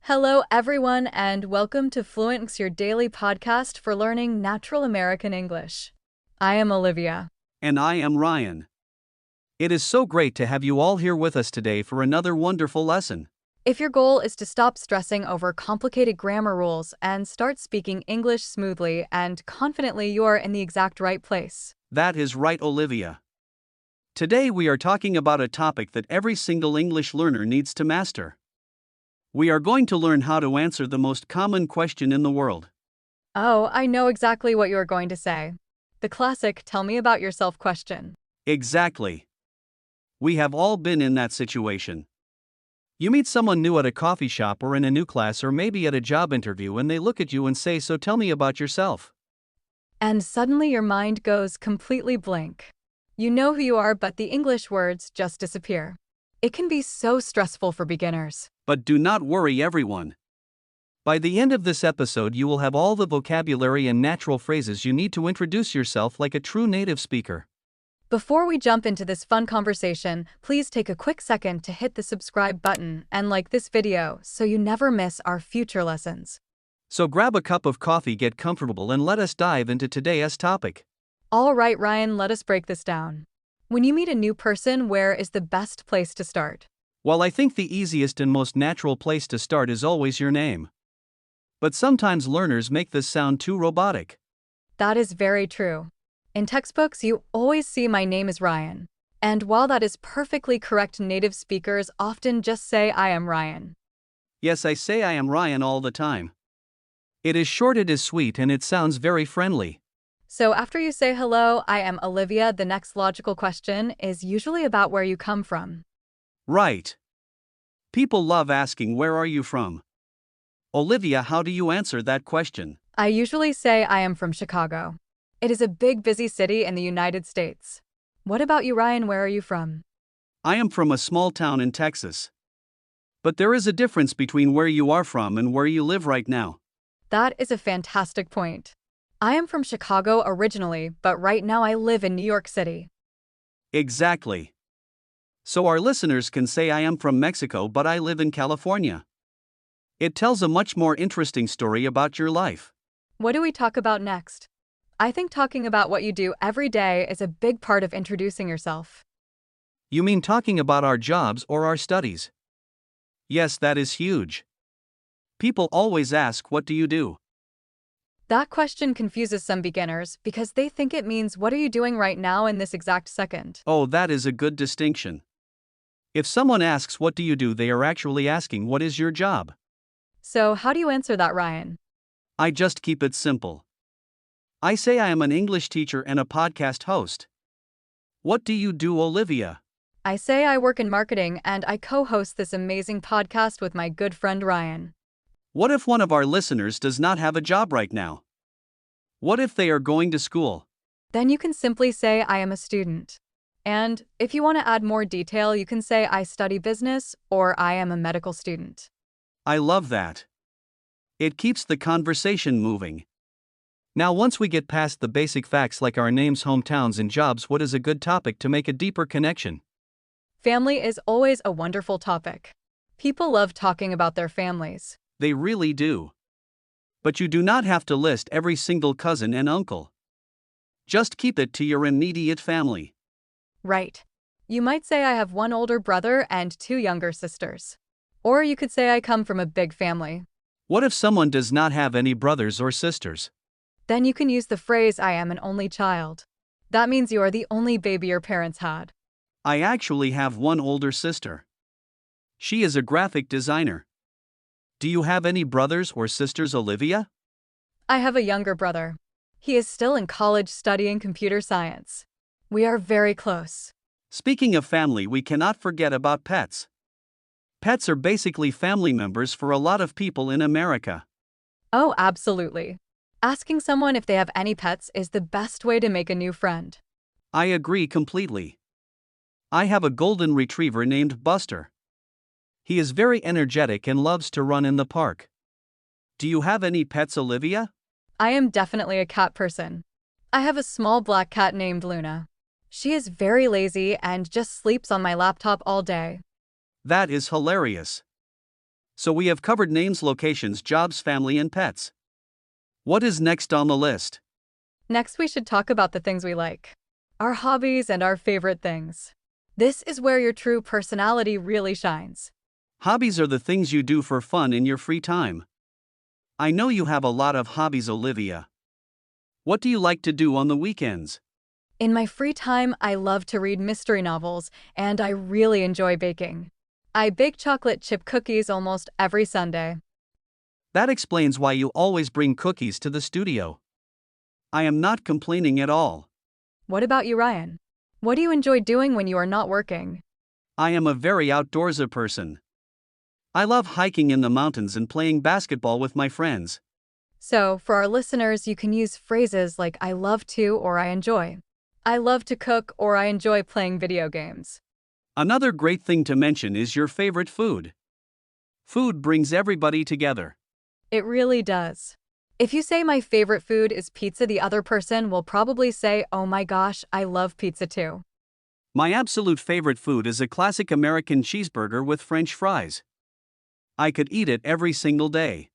Hello, everyone, and welcome to Fluentmx, your daily podcast for learning natural American English. I am Olivia. And I am Ryan. It is so great to have you all here with us today for another wonderful lesson. If your goal is to stop stressing over complicated grammar rules and start speaking English smoothly and confidently, you are in the exact right place. That is right, Olivia. Today we are talking about a topic that every single English learner needs to master. We are going to learn how to answer the most common question in the world. Oh, I know exactly what you are going to say. The classic "tell me about yourself" question. Exactly. We have all been in that situation. You meet someone new at a coffee shop or in a new class or maybe at a job interview and they look at you and say, "So tell me about yourself." And suddenly your mind goes completely blank. You know who you are, but the English words just disappear. It can be so stressful for beginners. But do not worry, everyone. By the end of this episode, you will have all the vocabulary and natural phrases you need to introduce yourself like a true native speaker. Before we jump into this fun conversation, please take a quick second to hit the subscribe button and like this video so you never miss our future lessons. So grab a cup of coffee, get comfortable, and let us dive into today's topic. All right, Ryan, let us break this down. When you meet a new person, where is the best place to start? Well, I think the easiest and most natural place to start is always your name. But sometimes learners make this sound too robotic. That is very true. In textbooks, you always see "my name is Ryan." And while that is perfectly correct, native speakers often just say "I am Ryan." Yes, I say I am Ryan all the time. It is short, it is sweet, and it sounds very friendly. So after you say "hello, I am Olivia," the next logical question is usually about where you come from. Right. People love asking, "Where are you from?" Olivia, how do you answer that question? I usually say I am from Chicago. It is a big, busy city in the United States. What about you, Ryan? Where are you from? I am from a small town in Texas. But there is a difference between where you are from and where you live right now. That is a fantastic point. I am from Chicago originally, but right now I live in New York City. Exactly. So our listeners can say, "I am from Mexico, but I live in California." It tells a much more interesting story about your life. What do we talk about next? I think talking about what you do every day is a big part of introducing yourself. You mean talking about our jobs or our studies? Yes, that is huge. People always ask, "What do you do?" That question confuses some beginners because they think it means "what are you doing right now in this exact second?" Oh, that is a good distinction. If someone asks, "What do you do?" they are actually asking, "What is your job?" So how do you answer that, Ryan? I just keep it simple. I say I am an English teacher and a podcast host. What do you do, Olivia? I say I work in marketing and I co-host this amazing podcast with my good friend Ryan. What if one of our listeners does not have a job right now? What if they are going to school? Then you can simply say I am a student. And if you want to add more detail, you can say I study business or I am a medical student. I love that. It keeps the conversation moving. Now, once we get past the basic facts like our names, hometowns, and jobs, what is a good topic to make a deeper connection? Family is always a wonderful topic. People love talking about their families. They really do. But you do not have to list every single cousin and uncle. Just keep it to your immediate family. Right. You might say I have one older brother and two younger sisters. Or you could say I come from a big family. What if someone does not have any brothers or sisters? Then you can use the phrase I am an only child. That means you are the only baby your parents had. I actually have one older sister. She is a graphic designer. Do you have any brothers or sisters, Olivia? I have a younger brother. He is still in college studying computer science. We are very close. Speaking of family, we cannot forget about pets. Pets are basically family members for a lot of people in America. Oh, absolutely. Asking someone if they have any pets is the best way to make a new friend. I agree completely. I have a golden retriever named Buster. He is very energetic and loves to run in the park. Do you have any pets, Olivia? I am definitely a cat person. I have a small black cat named Luna. She is very lazy and just sleeps on my laptop all day. That is hilarious. So we have covered names, locations, jobs, family, and pets. What is next on the list? Next, we should talk about the things we like. Our hobbies and our favorite things. This is where your true personality really shines. Hobbies are the things you do for fun in your free time. I know you have a lot of hobbies, Olivia. What do you like to do on the weekends? In my free time, I love to read mystery novels, and I really enjoy baking. I bake chocolate chip cookies almost every Sunday. That explains why you always bring cookies to the studio. I am not complaining at all. What about you, Ryan? What do you enjoy doing when you are not working? I am a very outdoorsy person. I love hiking in the mountains and playing basketball with my friends. So, for our listeners, you can use phrases like I love to or I enjoy. I love to cook or I enjoy playing video games. Another great thing to mention is your favorite food. Food brings everybody together. It really does. If you say my favorite food is pizza, the other person will probably say, oh my gosh, I love pizza too. My absolute favorite food is a classic American cheeseburger with French fries. I could eat it every single day.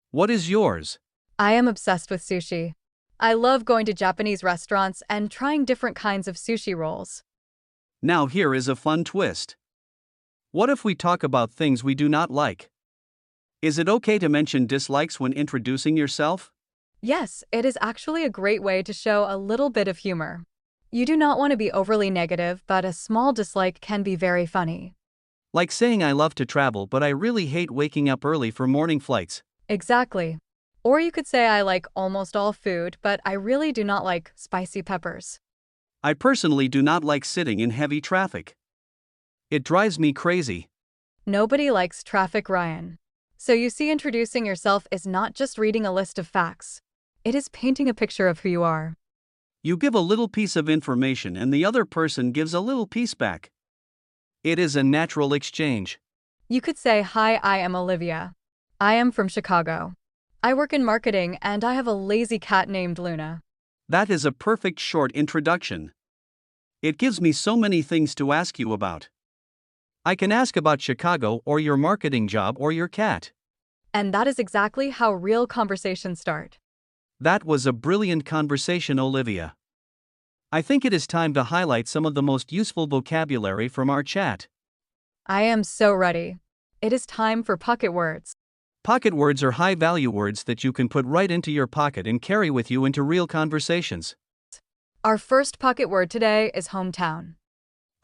What is yours? I am obsessed with sushi. I love going to Japanese restaurants and trying different kinds of sushi rolls. Now here is a fun twist. What if we talk about things we do not like? Is it okay to mention dislikes when introducing yourself? Yes, it is actually a great way to show a little bit of humor. You do not want to be overly negative, but a small dislike can be very funny. Like saying I love to travel but I really hate waking up early for morning flights. Exactly. Or you could say I like almost all food, but I really do not like spicy peppers. I personally do not like sitting in heavy traffic. It drives me crazy. Nobody likes traffic, Ryan. So you see, introducing yourself is not just reading a list of facts. It is painting a picture of who you are. You give a little piece of information and the other person gives a little piece back. It is a natural exchange. You could say, hi, I am Olivia. I am from Chicago. I work in marketing and I have a lazy cat named Luna. That is a perfect short introduction. It gives me so many things to ask you about. I can ask about Chicago or your marketing job or your cat. And that is exactly how real conversations start. That was a brilliant conversation, Olivia. I think it is time to highlight some of the most useful vocabulary from our chat. I am so ready. It is time for pocket words. Pocket words are high-value words that you can put right into your pocket and carry with you into real conversations. Our first pocket word today is hometown.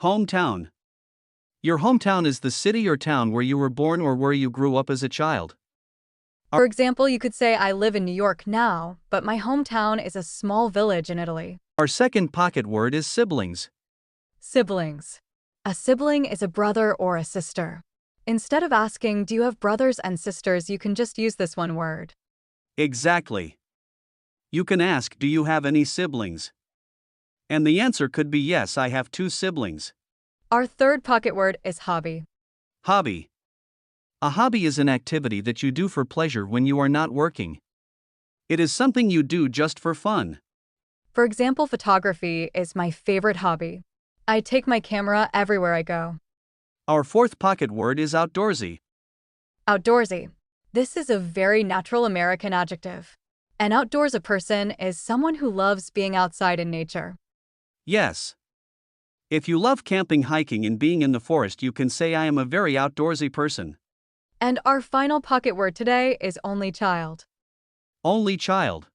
Hometown. Your hometown is the city or town where you were born or where you grew up as a child. For example, you could say I live in New York now, but my hometown is a small village in Italy. Our second pocket word is siblings. Siblings. A sibling is a brother or a sister. Instead of asking, do you have brothers and sisters, you can just use this one word. Exactly. You can ask, do you have any siblings? And the answer could be yes, I have 2 siblings. Our third pocket word is hobby. Hobby. A hobby is an activity that you do for pleasure when you are not working. It is something you do just for fun. For example, photography is my favorite hobby. I take my camera everywhere I go. Our fourth pocket word is outdoorsy. Outdoorsy. This is a very natural American adjective. An outdoorsy person is someone who loves being outside in nature. Yes. If you love camping, hiking, and being in the forest, you can say I am a very outdoorsy person. And our final pocket word today is only child. Only child.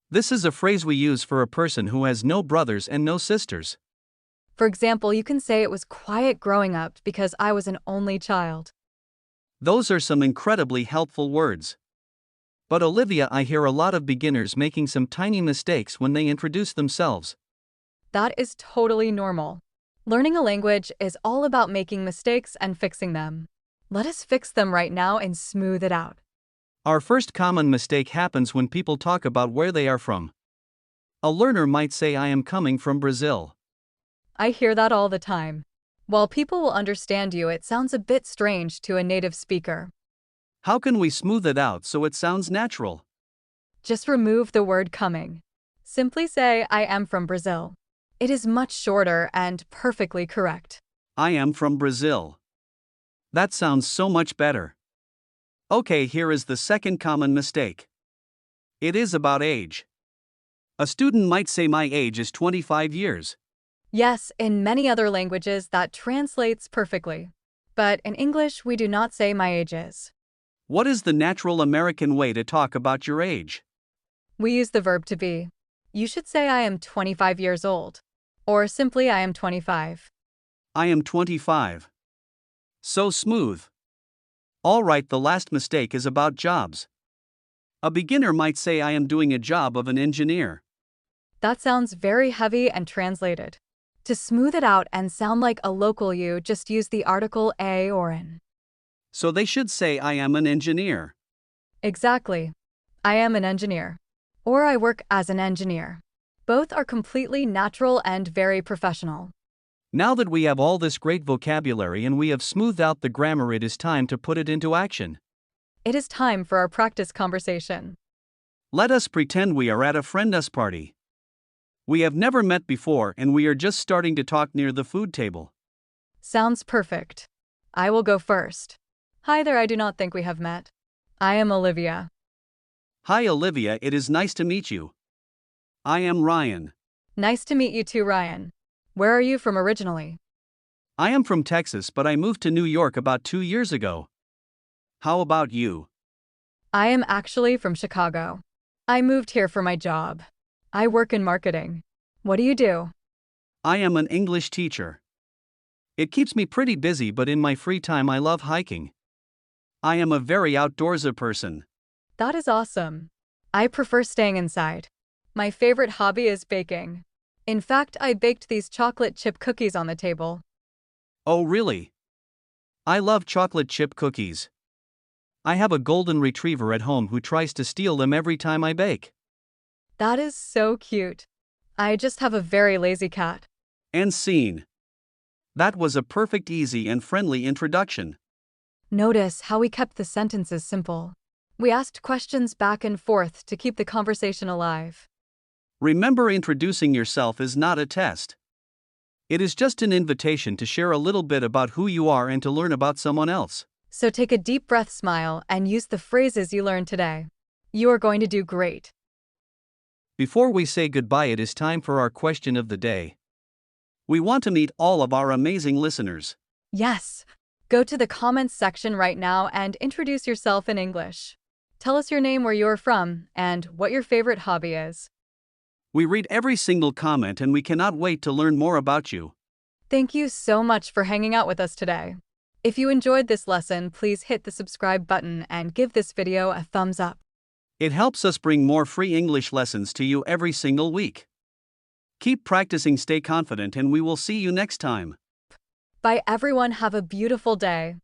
This is a phrase we use for a person who has no brothers and no sisters. For example, you can say it was quiet growing up because I was an only child. Those are some incredibly helpful words. But Olivia, I hear a lot of beginners making some tiny mistakes when they introduce themselves. That is totally normal. Learning a language is all about making mistakes and fixing them. Let us fix them right now and smooth it out. Our first common mistake happens when people talk about where they are from. A learner might say, I am coming from Brazil. I hear that all the time. While people will understand you, it sounds a bit strange to a native speaker. How can we smooth it out so it sounds natural? Just remove the word coming. Simply say, I am from Brazil. It is much shorter and perfectly correct. I am from Brazil. That sounds so much better. Okay, here is the second common mistake. It is about age. A student might say my age is 25 years. Yes, in many other languages that translates perfectly. But in English, we do not say my age is. What is the natural American way to talk about your age? We use the verb to be. You should say I am 25 years old. Or simply I am 25. I am 25. So smooth. All right, the last mistake is about jobs. A beginner might say I am doing a job of an engineer. That sounds very heavy and translated. To smooth it out and sound like a local you, just use the article a or an. So they should say I am an engineer. Exactly. I am an engineer. Or I work as an engineer. Both are completely natural and very professional. Now that we have all this great vocabulary and we have smoothed out the grammar, it is time to put it into action. It is time for our practice conversation. Let us pretend we are at a friend's party. We have never met before and we are just starting to talk near the food table. Sounds perfect. I will go first. Hi there, I do not think we have met. I am Olivia. Hi Olivia, it is nice to meet you. I am Ryan. Nice to meet you too, Ryan. Where are you from originally? I am from Texas, but I moved to New York about 2 years ago. How about you? I am actually from Chicago. I moved here for my job. I work in marketing. What do you do? I am an English teacher. It keeps me pretty busy, but in my free time I love hiking. I am a very outdoorsy person. That is awesome. I prefer staying inside. My favorite hobby is baking. In fact, I baked these chocolate chip cookies on the table. Oh, really? I love chocolate chip cookies. I have a golden retriever at home who tries to steal them every time I bake. That is so cute. I just have a very lazy cat. And scene. That was a perfect, easy, and friendly introduction. Notice how we kept the sentences simple. We asked questions back and forth to keep the conversation alive. Remember, introducing yourself is not a test. It is just an invitation to share a little bit about who you are and to learn about someone else. So take a deep breath, smile, and use the phrases you learned today. You are going to do great. Before we say goodbye, it is time for our question of the day. We want to meet all of our amazing listeners. Yes. Go to the comments section right now and introduce yourself in English. Tell us your name, where you're from, and what your favorite hobby is. We read every single comment and we cannot wait to learn more about you. Thank you so much for hanging out with us today. If you enjoyed this lesson, please hit the subscribe button and give this video a thumbs up. It helps us bring more free English lessons to you every single week. Keep practicing, stay confident, and we will see you next time. Bye everyone, have a beautiful day.